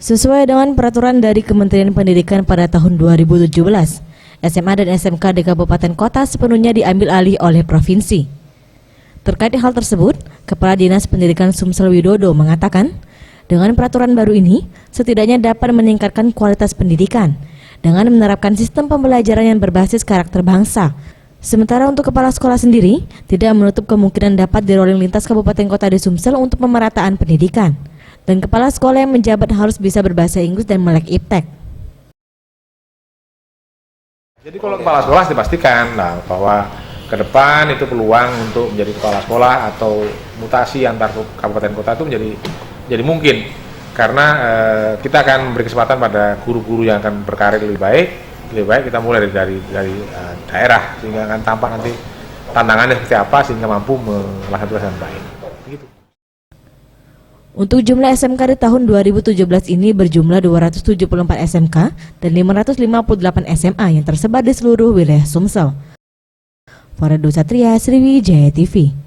Sesuai dengan peraturan dari Kementerian Pendidikan pada tahun 2017, SMA dan SMK di kabupaten kota sepenuhnya diambil alih oleh provinsi. Terkait hal tersebut, Kepala Dinas Pendidikan Sumsel Widodo mengatakan, dengan peraturan baru ini, setidaknya dapat meningkatkan kualitas pendidikan dengan menerapkan sistem pembelajaran yang berbasis karakter bangsa. Sementara untuk kepala sekolah sendiri, tidak menutup kemungkinan dapat dirolling lintas kabupaten kota di Sumsel untuk pemerataan pendidikan. Dan kepala sekolah yang menjabat harus bisa berbahasa Inggris dan melek iptek. Jadi kalau kepala sekolah dipastikan bahwa ke depan itu peluang untuk menjadi kepala sekolah atau mutasi antar kabupaten kota itu menjadi mungkin, karena kita akan memberi kesempatan pada guru-guru yang akan berkarir lebih baik kita mulai dari daerah, sehingga akan tampak nanti tantangannya seperti apa sehingga mampu melakukan tugas dengan baik. Begitu. Untuk jumlah SMK di tahun 2017 ini berjumlah 274 SMK dan 558 SMA yang tersebar di seluruh wilayah Sumsel. Faradu Satria, Sriwijaya TV.